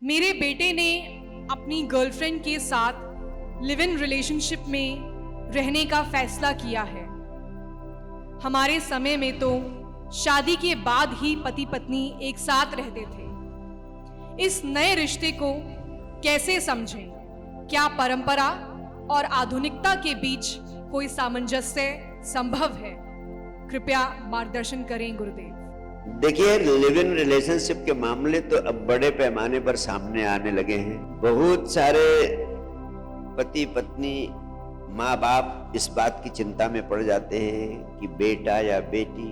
मेरे बेटे ने अपनी गर्लफ्रेंड के साथ लिव इन रिलेशनशिप में रहने का फैसला किया है। हमारे समय में तो शादी के बाद ही पति पत्नी एक साथ रहते थे। इस नए रिश्ते को कैसे समझें? क्या परंपरा और आधुनिकता के बीच कोई सामंजस्य संभव है? कृपया मार्गदर्शन करें गुरुदेव। देखिए, लिव इन रिलेशनशिप के मामले तो अब बड़े पैमाने पर सामने आने लगे हैं। बहुत सारे पति पत्नी माँ बाप इस बात की चिंता में पड़ जाते हैं कि बेटा या बेटी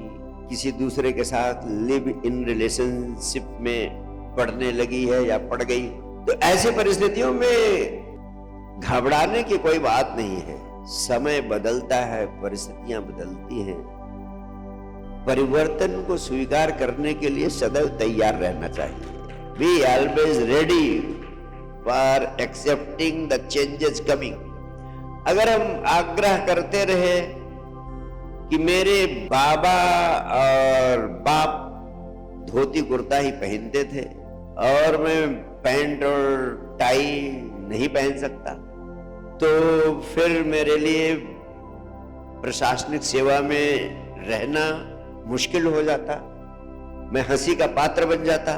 किसी दूसरे के साथ लिव इन रिलेशनशिप में पड़ने लगी है या पड़ गई। तो ऐसी परिस्थितियों में घबराने की कोई बात नहीं है। समय बदलता है, परिस्थितियां बदलती हैं। परिवर्तन को स्वीकार करने के लिए सदैव तैयार रहना चाहिए। Be always ready for accepting the changes coming. अगर हम आग्रह करते रहे कि मेरे बाबा और बाप धोती कुर्ता ही पहनते थे और मैं पैंट और टाई नहीं पहन सकता, तो फिर मेरे लिए प्रशासनिक सेवा में रहना मुश्किल हो जाता, मैं हंसी का पात्र बन जाता।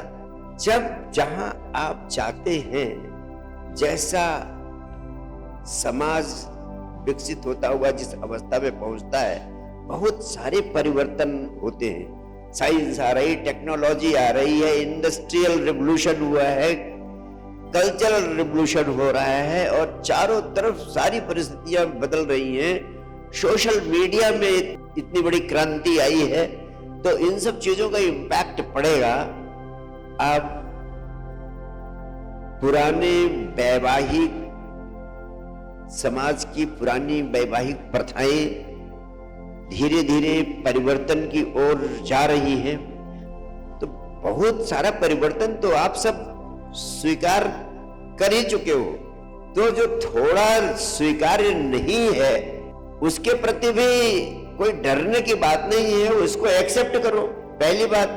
जब जहां आप चाहते हैं, जैसा समाज विकसित होता हुआ जिस अवस्था में पहुंचता है, बहुत सारे परिवर्तन होते हैं। साइंस आ रही, टेक्नोलॉजी आ रही है, इंडस्ट्रियल रिवॉल्यूशन हुआ है, कल्चरल रिवॉल्यूशन हो रहा है और चारों तरफ सारी परिस्थितियां बदल रही हैं। सोशल मीडिया में इतनी बड़ी क्रांति आई है, तो इन सब चीजों का इम्पैक्ट पड़ेगा। अब पुराने वैवाहिक समाज की पुरानी वैवाहिक प्रथाएं धीरे धीरे परिवर्तन की ओर जा रही हैं। तो बहुत सारा परिवर्तन तो आप सब स्वीकार कर ही चुके हो। तो जो थोड़ा स्वीकार्य नहीं है उसके प्रति भी कोई डरने की बात नहीं है, उसको एक्सेप्ट करो। पहली बात,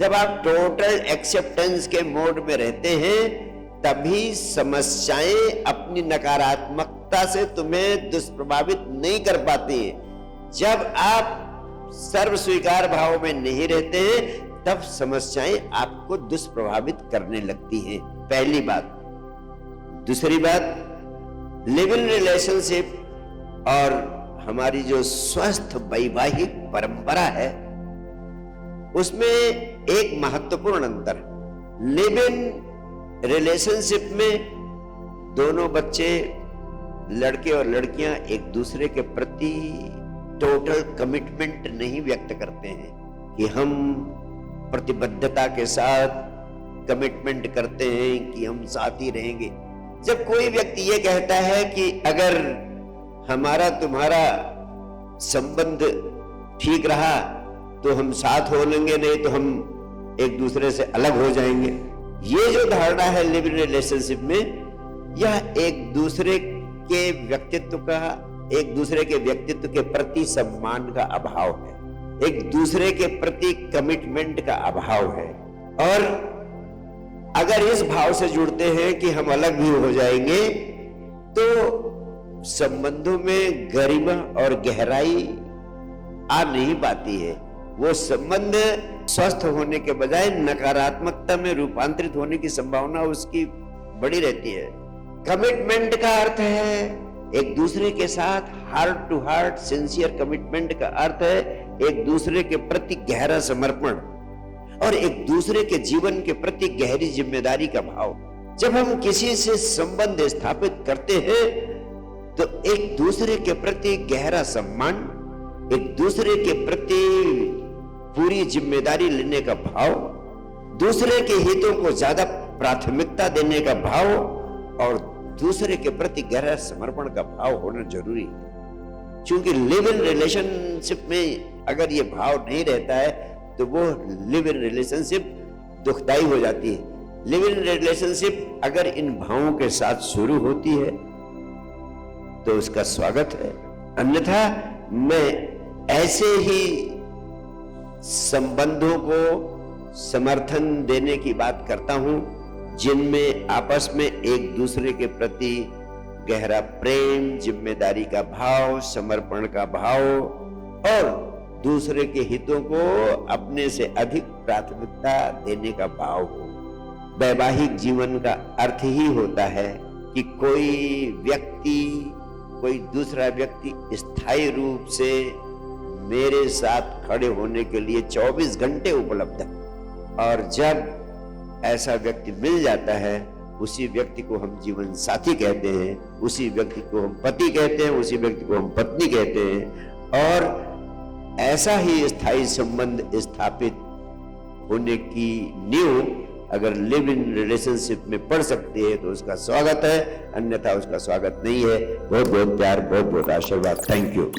जब आप टोटल एक्सेप्टेंस के मोड में रहते हैं तभी समस्याएं अपनी नकारात्मकता से तुम्हें दुष्प्रभावित नहीं कर पाती हैं। जब आप सर्व स्वीकार भाव में नहीं रहते हैं तब समस्याएं आपको दुष्प्रभावित करने लगती हैं। पहली बात। दूसरी बात, लिव इन रिलेशनशिप और हमारी जो स्वस्थ वैवाहिक परंपरा है उसमें एक महत्वपूर्ण अंतर। लिव इन रिलेशनशिप में दोनों बच्चे, लड़के और लड़कियां, एक दूसरे के प्रति टोटल कमिटमेंट नहीं व्यक्त करते हैं कि हम प्रतिबद्धता के साथ कमिटमेंट करते हैं कि हम साथ ही रहेंगे। जब कोई व्यक्ति ये कहता है कि अगर हमारा तुम्हारा संबंध ठीक रहा तो हम साथ हो लेंगे, नहीं तो हम एक दूसरे से अलग हो जाएंगे, ये जो धारणा है लिव इन रिलेशनशिप में, यह एक दूसरे के व्यक्तित्व का, एक दूसरे के व्यक्तित्व के प्रति सम्मान का अभाव है, एक दूसरे के प्रति कमिटमेंट का अभाव है। और अगर इस भाव से जुड़ते हैं कि हम अलग भी हो जाएंगे तो संबंधों में गरिमा और गहराई आ नहीं पाती है। वो संबंध स्वस्थ होने के बजाय नकारात्मकता में रूपांतरित होने की संभावना उसकी बड़ी रहती है। कमिटमेंट का अर्थ है एक दूसरे के साथ heart to heart sincere commitment का अर्थ है एक दूसरे के प्रति गहरा समर्पण और एक दूसरे के जीवन के प्रति गहरी जिम्मेदारी का भाव। जब हम किसी से संबंध स्थापित करते हैं तो एक दूसरे के प्रति गहरा सम्मान, एक दूसरे के प्रति पूरी जिम्मेदारी लेने का भाव, दूसरे के हितों को ज्यादा प्राथमिकता देने का भाव और दूसरे के प्रति गहरा समर्पण का भाव होना जरूरी है। क्योंकि लिव इन रिलेशनशिप में अगर ये भाव नहीं रहता है तो वो लिव इन रिलेशनशिप दुखदाई हो जाती है। लिव इन रिलेशनशिप अगर इन भावों के साथ शुरू होती है तो उसका स्वागत है, अन्यथा मैं ऐसे ही संबंधों को समर्थन देने की बात करता हूं जिनमें आपस में एक दूसरे के प्रति गहरा प्रेम, जिम्मेदारी का भाव, समर्पण का भाव और दूसरे के हितों को अपने से अधिक प्राथमिकता देने का भाव हो। वैवाहिक जीवन का अर्थ ही होता है कि कोई दूसरा व्यक्ति स्थायी रूप से मेरे साथ खड़े होने के लिए 24 घंटे उपलब्ध है। और जब ऐसा व्यक्ति मिल जाता है, उसी व्यक्ति को हम जीवन साथी कहते हैं, उसी व्यक्ति को हम पति कहते हैं, उसी व्यक्ति को हम पत्नी कहते हैं। और ऐसा ही स्थायी संबंध स्थापित होने की नींव अगर लिव इन रिलेशनशिप में पड़ सकती है तो उसका स्वागत है, अन्यथा उसका स्वागत नहीं है। बहुत बहुत प्यार, बहुत बहुत आशीर्वाद। Thank you.